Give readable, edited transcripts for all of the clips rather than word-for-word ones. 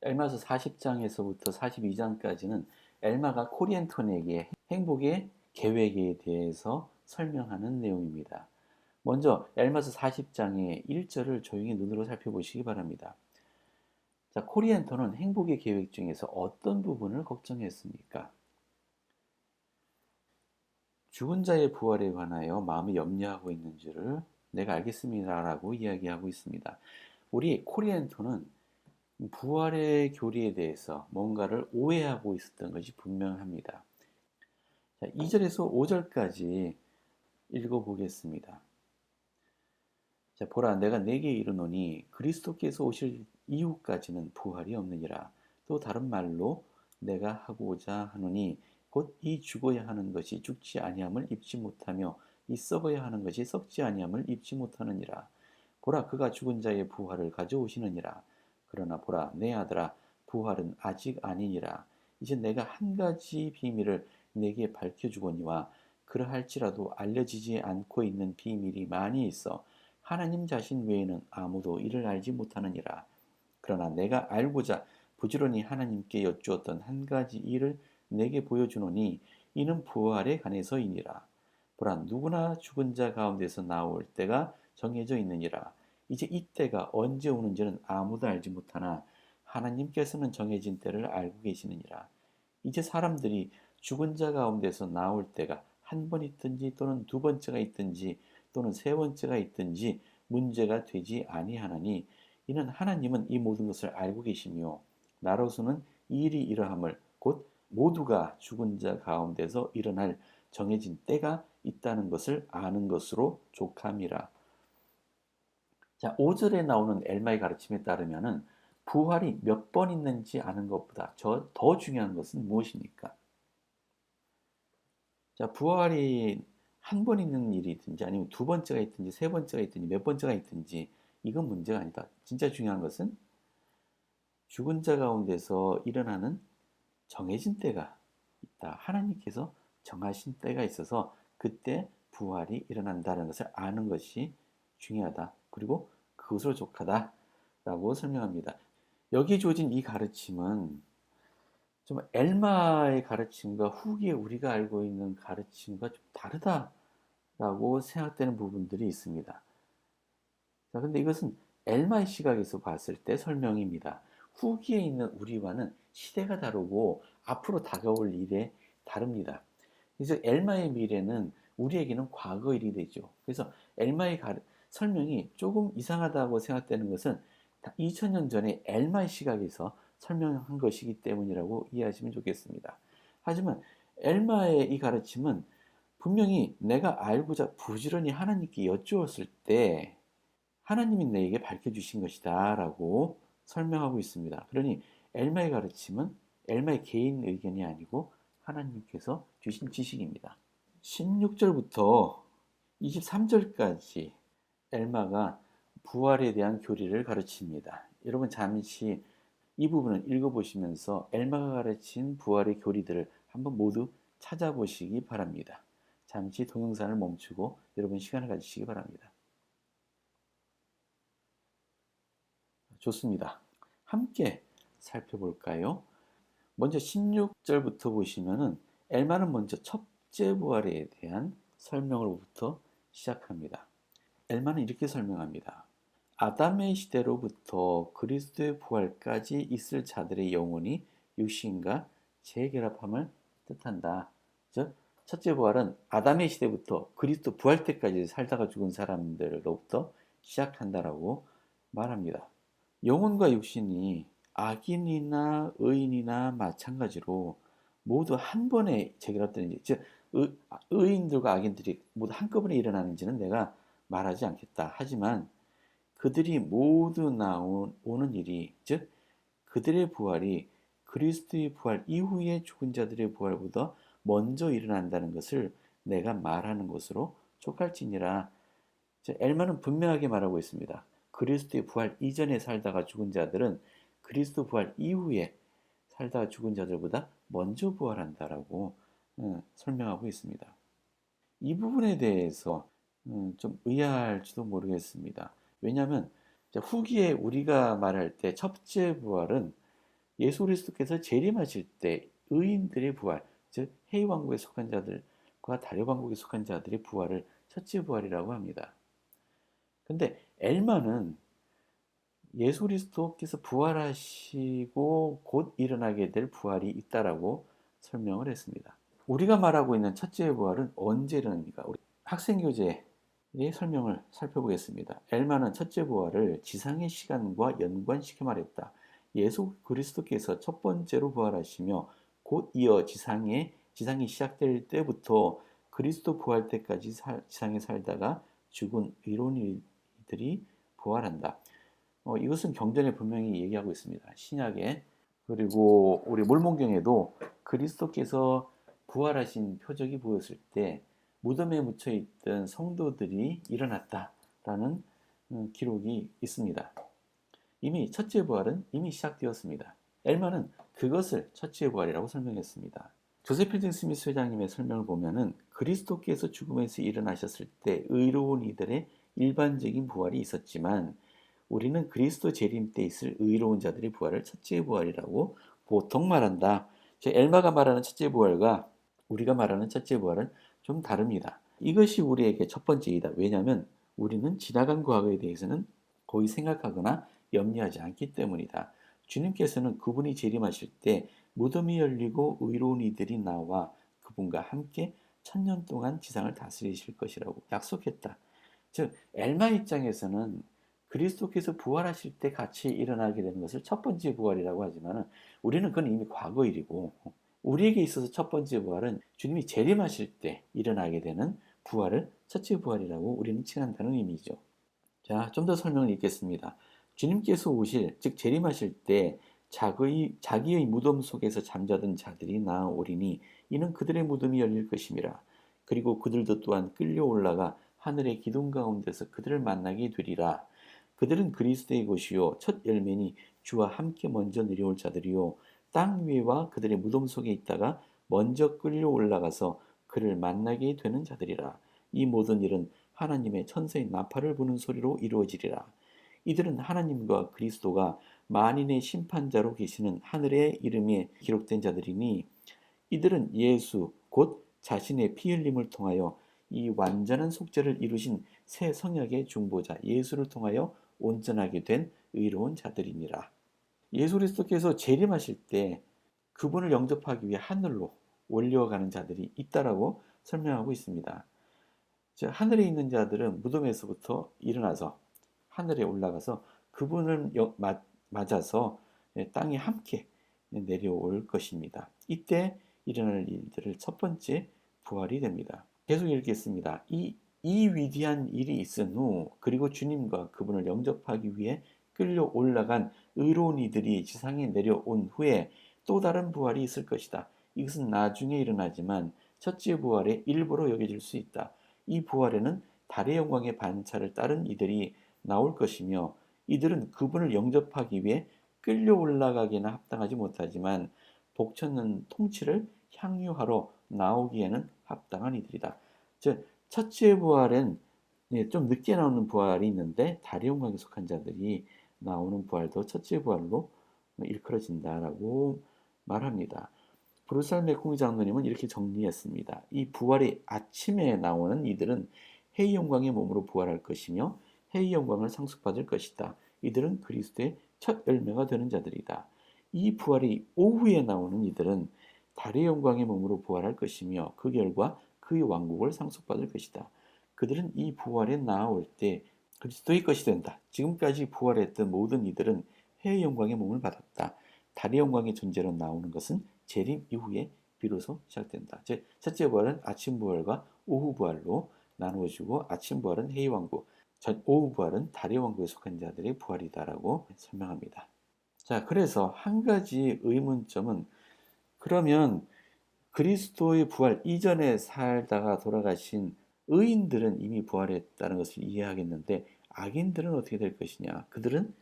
엘마서 40장에서부터 42장까지는 엘마가 코리엔톤에게 행복의 계획에 대해서 설명하는 내용입니다. 먼저 엘마서 40장의 1절을 조용히 눈으로 살펴보시기 바랍니다. 자, 코리엔톤은 행복의 계획 중에서 어떤 부분을 걱정했습니까? 죽은 자의 부활에 관하여 마음이 염려하고 있는 줄을 내가 알겠습니다라고 이야기하고 있습니다. 우리 코리엔토는 부활의 교리에 대해서 뭔가를 오해하고 있었던 것이 분명합니다. 자, 2절에서 5절까지 읽어보겠습니다. 자, 보라, 내가 네게 이르노니 그리스도께서 오실 이후까지는 부활이 없느니라. 또 다른 말로 내가 하고자 하노니 곧 이 죽어야 하는 것이 죽지 아니함을 입지 못하며 이 썩어야 하는 것이 썩지 아니함을 입지 못하느니라. 보라, 그가 죽은 자의 부활을 가져오시느니라. 그러나 보라, 내 아들아, 부활은 아직 아니니라. 이제 내가 한 가지 비밀을 내게 밝혀주거니와 그러할지라도 알려지지 않고 있는 비밀이 많이 있어 하나님 자신 외에는 아무도 이를 알지 못하느니라. 그러나 내가 알고자 부지런히 하나님께 여쭈었던 한 가지 일을 내게 보여주노니 이는 부활에 관해서이니라. 보라, 누구나 죽은 자 가운데서 나올 때가 정해져 있느니라. 이제 이 때가 언제 오는지는 아무도 알지 못하나 하나님께서는 정해진 때를 알고 계시느니라. 이제 사람들이 죽은 자 가운데서 나올 때가 한 번 있든지 또는 두 번째가 있든지 또는 세 번째가 있든지 문제가 되지 아니하나니 이는 하나님은 이 모든 것을 알고 계시며 나로서는 이 일이 이러함을 곧 모두가 죽은 자 가운데서 일어날 정해진 때가 있다는 것을 아는 것으로 족함이라. 자, 5절에 나오는 엘마의 가르침에 따르면은 부활이 몇 번 있는지 아는 것보다 더 중요한 것은 무엇입니까? 자, 부활이 한 번 있는 일이든지 아니면 두 번째가 있든지 세 번째가 있든지 몇 번째가 있든지 이건 문제가 아니다. 진짜 중요한 것은 죽은 자 가운데서 일어나는 정해진 때가 있다. 하나님께서 정하신 때가 있어서 그때 부활이 일어난다는 것을 아는 것이 중요하다. 그리고 그것으로 족하다라고 설명합니다. 여기 주어진 이 가르침은 좀 엘마의 가르침과 후기에 우리가 알고 있는 가르침과 좀 다르다라고 생각되는 부분들이 있습니다. 자, 근데 이것은 엘마의 시각에서 봤을 때 설명입니다. 후기에 있는 우리와는 시대가 다르고 앞으로 다가올 일에 다릅니다. 그래서 엘마의 미래는 우리에게는 과거 일이 되죠. 그래서 엘마의 설명이 조금 이상하다고 생각되는 것은 2000년 전에 엘마의 시각에서 설명한 것이기 때문이라고 이해하시면 좋겠습니다. 하지만 엘마의 이 가르침은 분명히 내가 알고자 부지런히 하나님께 여쭈었을 때 하나님이 내게 밝혀주신 것이다 라고 설명하고 있습니다. 그러니 엘마의 가르침은 엘마의 개인 의견이 아니고 하나님께서 주신 지식입니다. 16절부터 23절까지 엘마가 부활에 대한 교리를 가르칩니다. 여러분 잠시 이 부분을 읽어보시면서 엘마가 가르친 부활의 교리들을 한번 모두 찾아보시기 바랍니다. 잠시 동영상을 멈추고 여러분 시간을 가지시기 바랍니다. 좋습니다. 함께 살펴볼까요? 먼저 16절부터 보시면은 엘마는 먼저 첫째 부활에 대한 설명으로부터 시작합니다. 엘마는 이렇게 설명합니다. 아담의 시대로부터 그리스도의 부활까지 있을 자들의 영혼이 육신과 재결합함을 뜻한다. 즉, 첫째 부활은 아담의 시대부터 그리스도 부활 때까지 살다가 죽은 사람들로부터 시작한다라고 말합니다. 영혼과 육신이 악인이나 의인이나 마찬가지로 모두 한 번에 재결합되는지, 즉 의인들과 악인들이 모두 한꺼번에 일어나는지는 내가 말하지 않겠다. 하지만 그들이 모두 나오는 일이, 즉 그들의 부활이 그리스도의 부활 이후에 죽은 자들의 부활보다 먼저 일어난다는 것을 내가 말하는 것으로 촉할지니라. 엘마는 분명하게 말하고 있습니다. 그리스도의 부활 이전에 살다가 죽은 자들은 그리스도 부활 이후에 살다가 죽은 자들보다 먼저 부활한다라고 설명하고 있습니다. 이 부분에 대해서 좀 의아할지도 모르겠습니다. 왜냐하면 후기에 우리가 말할 때 첫째 부활은 예수 그리스도께서 재림하실 때 의인들의 부활, 즉 해이 왕국에 속한 자들과 다려 왕국에 속한 자들의 부활을 첫째 부활이라고 합니다. 근데 엘마는 예수 그리스도께서 부활하시고 곧 일어나게 될 부활이 있다라고 설명을 했습니다. 우리가 말하고 있는 첫째 부활은 언제 일어납니까? 우리 학생교재의 설명을 살펴보겠습니다. 엘마는 첫째 부활을 지상의 시간과 연관시켜 말했다. 예수 그리스도께서 첫 번째로 부활하시며 곧 이어 지상이 시작될 때부터 그리스도 부활 때까지 지상에 살다가 죽은 의로운이들이 부활한다. 이것은 경전에 분명히 얘기하고 있습니다. 신약에. 그리고 우리 몰몬경에도 그리스도께서 부활하신 표적이 보였을 때 무덤에 묻혀 있던 성도들이 일어났다라는 기록이 있습니다. 이미 첫째 부활은 이미 시작되었습니다. 엘마는 그것을 첫째 부활이라고 설명했습니다. 조셉 필딩 스미스 회장님의 설명을 보면은 그리스도께서 죽음에서 일어나셨을 때 의로운 이들의 일반적인 부활이 있었지만 우리는 그리스도 재림 때 있을 의로운 자들의 부활을 첫째 부활이라고 보통 말한다. 엘마가 말하는 첫째 부활과 우리가 말하는 첫째 부활은 좀 다릅니다. 이것이 우리에게 첫 번째이다. 왜냐하면 우리는 지나간 과거에 대해서는 거의 생각하거나 염려하지 않기 때문이다. 주님께서는 그분이 재림하실 때 무덤이 열리고 의로운 이들이 나와 그분과 함께 천년 동안 지상을 다스리실 것이라고 약속했다. 즉 엘마 입장에서는 그리스도께서 부활하실 때 같이 일어나게 되는 것을 첫 번째 부활이라고 하지만 우리는 그건 이미 과거 일이고 우리에게 있어서 첫 번째 부활은 주님이 재림하실 때 일어나게 되는 부활을 첫째 부활이라고 우리는 칭한다는 의미죠. 자, 좀 더 설명을 읽겠습니다. 주님께서 오실, 즉 재림하실 때 자기의 무덤 속에서 잠자던 자들이 나아오리니 이는 그들의 무덤이 열릴 것임이라. 그리고 그들도 또한 끌려 올라가 하늘의 기둥 가운데서 그들을 만나게 되리라. 그들은 그리스도의 것이요 첫 열매니 주와 함께 먼저 내려올 자들이요 땅 위와 그들의 무덤 속에 있다가 먼저 끌려 올라가서 그를 만나게 되는 자들이라. 이 모든 일은 하나님의 천사의 나팔을 부는 소리로 이루어지리라. 이들은 하나님과 그리스도가 만인의 심판자로 계시는 하늘의 이름에 기록된 자들이니 이들은 예수 곧 자신의 피 흘림을 통하여 이 완전한 속죄를 이루신 새 성약의 중보자 예수를 통하여 온전하게 된 의로운 자들이니라. 예수 그리스도께서 재림하실 때 그분을 영접하기 위해 하늘로 올려가는 자들이 있다라고 설명하고 있습니다. 즉 하늘에 있는 자들은 무덤에서부터 일어나서 하늘에 올라가서 그분을 맞아서 땅에 함께 내려올 것입니다. 이때 일어날 일들을 첫 번째 부활이 됩니다. 계속 읽겠습니다. 이 위대한 일이 있은 후 그리고 주님과 그분을 영접하기 위해 끌려 올라간 의로운 이들이 지상에 내려온 후에 또 다른 부활이 있을 것이다. 이것은 나중에 일어나지만 첫째 부활의 일부로 여겨질 수 있다. 이 부활에는 달의 영광의 반차를 따른 이들이 나올 것이며 이들은 그분을 영접하기 위해 끌려 올라가기나 합당하지 못하지만 복받는 통치를 향유하러 나오기에는 합당한 이들이다. 즉 첫째 부활은 좀 늦게 나오는 부활이 있는데 달의 영광에 속한 자들이 나오는 부활도 첫째 부활로 일컬어진다라고 말합니다. 브루살 맥콩 장로님은 이렇게 정리했습니다. 이 부활의 아침에 나오는 이들은 해의 영광의 몸으로 부활할 것이며 해의 영광을 상속받을 것이다. 이들은 그리스도의 첫 열매가 되는 자들이다. 이 부활이 오후에 나오는 이들은 달의 영광의 몸으로 부활할 것이며 그 결과 그의 왕국을 상속받을 것이다. 그들은 이 부활에 나올 때 그리스도의 것이 된다. 지금까지 부활했던 모든 이들은 해의 영광의 몸을 받았다. 달의 영광의 존재로 나오는 것은 재림 이후에 비로소 시작된다. 즉 첫째 부활은 아침 부활과 오후 부활로 나누어지고 아침 부활은 해의 왕국, 오후 부활은 달의 왕국에 속한 자들의 부활이다라고 설명합니다. 자, 그래서 한 가지 의문점은 그러면 그리스도의 부활 이전에 살다가 돌아가신 의인들은 이미 부활했다는 것을 이해하겠는데 악인들은 어떻게 될 것이냐? 그들은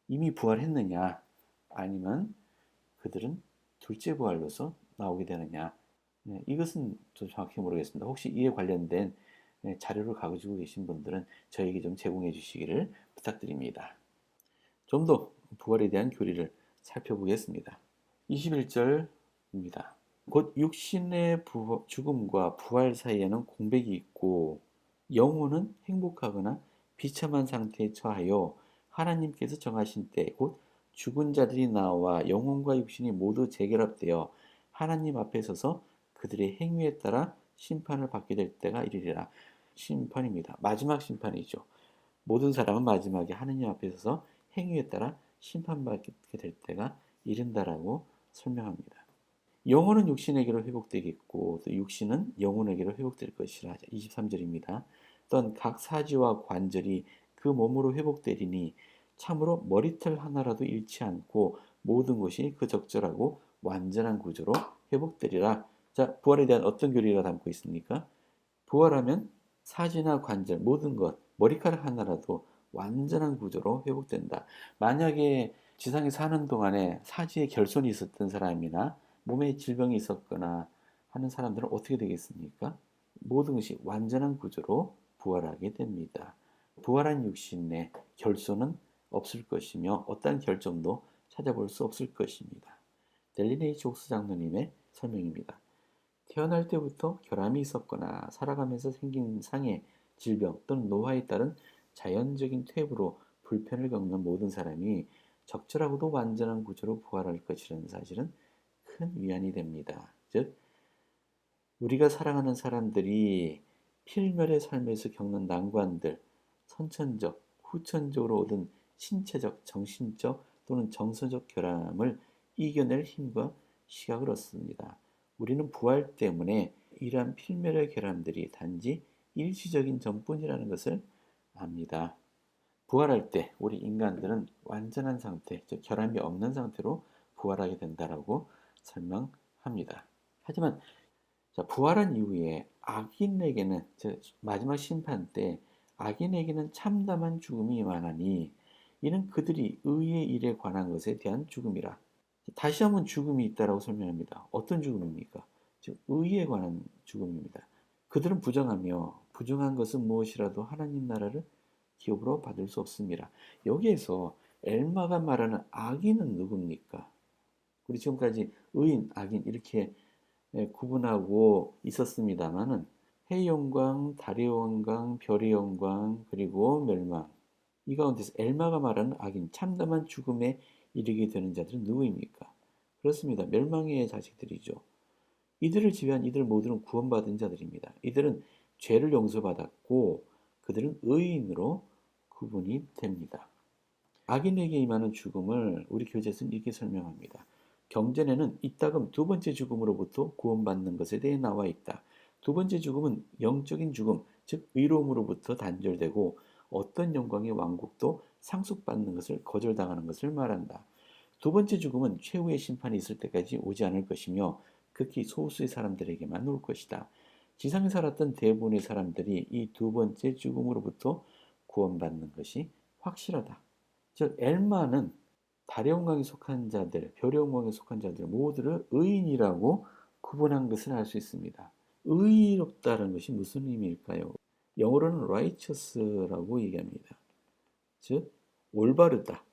이미 부활했느냐? 아니면 그들은 둘째 부활로서 나오게 되느냐? 네, 이것은 좀 정확히 모르겠습니다. 혹시 이에 관련된 자료를 가지고 계신 분들은 저에게 좀 제공해 주시기를 부탁드립니다. 좀 더 부활에 대한 교리를 살펴보겠습니다. 21절입니다. 곧 육신의 죽음과 부활 사이에는 공백이 있고 영혼은 행복하거나 비참한 상태에 처하여 하나님께서 정하신 때 곧 죽은 자들이 나와 영혼과 육신이 모두 재결합되어 하나님 앞에 서서 그들의 행위에 따라 심판을 받게 될 때가 이르리라. 심판입니다. 마지막 심판이죠. 모든 사람은 마지막에 하느님 앞에 서서 행위에 따라 심판받게 될 때가 이른다라고 설명합니다. 영혼은 육신에게로 회복되겠고 또 육신은 영혼에게로 회복될 것이라. 23절입니다. 또한 각 사지와 관절이 그 몸으로 회복되리니 참으로 머리털 하나라도 잃지 않고 모든 것이 그 적절하고 완전한 구조로 회복되리라. 자, 부활에 대한 어떤 교리가 담고 있습니까? 부활하면 사지나 관절 모든 것, 머리카락 하나라도 완전한 구조로 회복된다. 만약에 지상에 사는 동안에 사지에 결손이 있었던 사람이나 몸에 질병이 있었거나 하는 사람들은 어떻게 되겠습니까? 모든 것이 완전한 구조로 부활하게 됩니다. 부활한 육신에 결손은 없을 것이며 어떠한 결점도 찾아볼 수 없을 것입니다. 델리네이치 옥스 장로님의 설명입니다. 태어날 때부터 결함이 있었거나 살아가면서 생긴 상해, 질병 또는 노화에 따른 자연적인 퇴부로 불편을 겪는 모든 사람이 적절하고도 완전한 구조로 부활할 것이라는 사실은 큰 위안이 됩니다. 즉, 우리가 사랑하는 사람들이 필멸의 삶에서 겪는 난관들, 선천적, 후천적으로 얻은 신체적, 정신적 또는 정서적 결함을 이겨낼 힘과 시각을 얻습니다. 우리는 부활 때문에 이러한 필멸의 결함들이 단지 일시적인 점뿐이라는 것을 압니다. 부활할 때 우리 인간들은 완전한 상태, 즉 결함이 없는 상태로 부활하게 된다라고 설명합니다. 하지만 자, 부활한 이후에 악인에게는 마지막 심판 때 악인에게는 참담한 죽음이 임하나니 이는 그들이 의의 일에 관한 것에 대한 죽음이라. 다시 한번 죽음이 있다라고 설명합니다. 어떤 죽음입니까? 즉 의에 관한 죽음입니다. 그들은 부정하며 부정한 것은 무엇이라도 하나님 나라를 기업으로 받을 수 없습니다. 여기에서 엘마가 말하는 악인은 누굽니까? 우리 지금까지 의인, 악인 이렇게 구분하고 있었습니다만은 해의 영광, 달의 영광, 별의 영광, 그리고 멸망. 이 가운데서 엘마가 말하는 악인, 참담한 죽음에 이르게 되는 자들은 누구입니까? 그렇습니다. 멸망의 자식들이죠. 이들을 지배한 이들 모두는 구원받은 자들입니다. 이들은 죄를 용서받았고 그들은 의인으로 구분이 됩니다. 악인에게 임하는 죽음을 우리 교재에서는 이렇게 설명합니다. 경전에는 이따금 두 번째 죽음으로부터 구원받는 것에 대해 나와 있다. 두 번째 죽음은 영적인 죽음, 즉 의로움으로부터 단절되고 어떤 영광의 왕국도 상속받는 것을 거절당하는 것을 말한다. 두 번째 죽음은 최후의 심판이 있을 때까지 오지 않을 것이며 극히 소수의 사람들에게만 올 것이다. 지상에 살았던 대부분의 사람들이 이 두 번째 죽음으로부터 구원받는 것이 확실하다. 즉 엘마는 달의 영광에 속한 자들, 별의 영광에 속한 자들 모두를 의인이라고 구분한 것을 알 수 있습니다. 의롭다는 것이 무슨 의미일까요? 영어로는 righteous라고 얘기합니다. 즉 올바르다,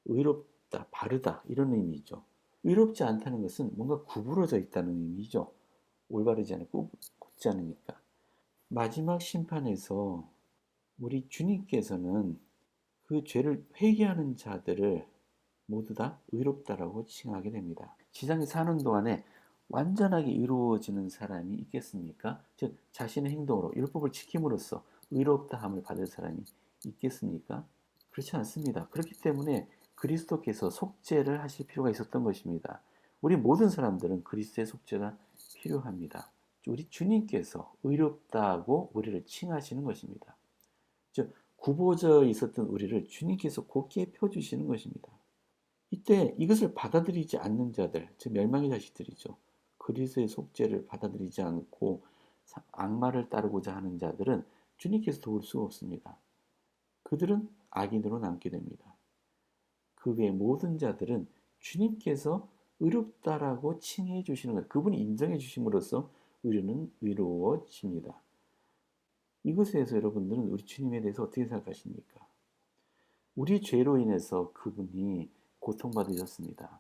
의롭다, 바르다 이런 의미죠. 의롭지 않다는 것은 뭔가 구부러져 있다는 의미죠. 올바르지 않고 곧지 않으니까. 마지막 심판에서 우리 주님께서는 그 죄를 회개하는 자들을 모두 다 의롭다라고 칭하게 됩니다. 지상에 사는 동안에 완전하게 이루어지는 사람이 있겠습니까? 즉 자신의 행동으로 율법을 지킴으로써 의롭다함을 받을 사람이 있겠습니까? 그렇지 않습니다. 그렇기 때문에 그리스도께서 속죄를 하실 필요가 있었던 것입니다. 우리 모든 사람들은 그리스도의 속죄가 필요합니다. 우리 주님께서 의롭다고 우리를 칭하시는 것입니다. 즉 굽어져 있었던 우리를 주님께서 곧게 펴주시는 것입니다. 이때 이것을 받아들이지 않는 자들, 즉 멸망의 자식들이죠. 그리스도의 속죄를 받아들이지 않고 악마를 따르고자 하는 자들은 주님께서 도울 수가 없습니다. 그들은 악인으로 남게 됩니다. 그 외의 모든 자들은 주님께서 의롭다라고 칭해 주시는 것, 그분이 인정해 주심으로써 우리는 의로워집니다. 이것에 대해서 여러분들은 우리 주님에 대해서 어떻게 생각하십니까? 우리 죄로 인해서 그분이 고통받으셨습니다.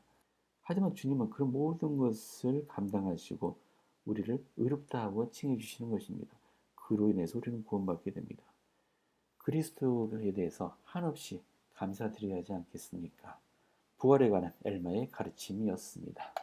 하지만 주님은 그 모든 것을 감당하시고 우리를 의롭다 하고 칭해 주시는 것입니다. 그로 인해서 우리는 구원받게 됩니다. 그리스도에 대해서 한없이 감사드려야 하지 않겠습니까? 부활에 관한 엘마의 가르침이었습니다.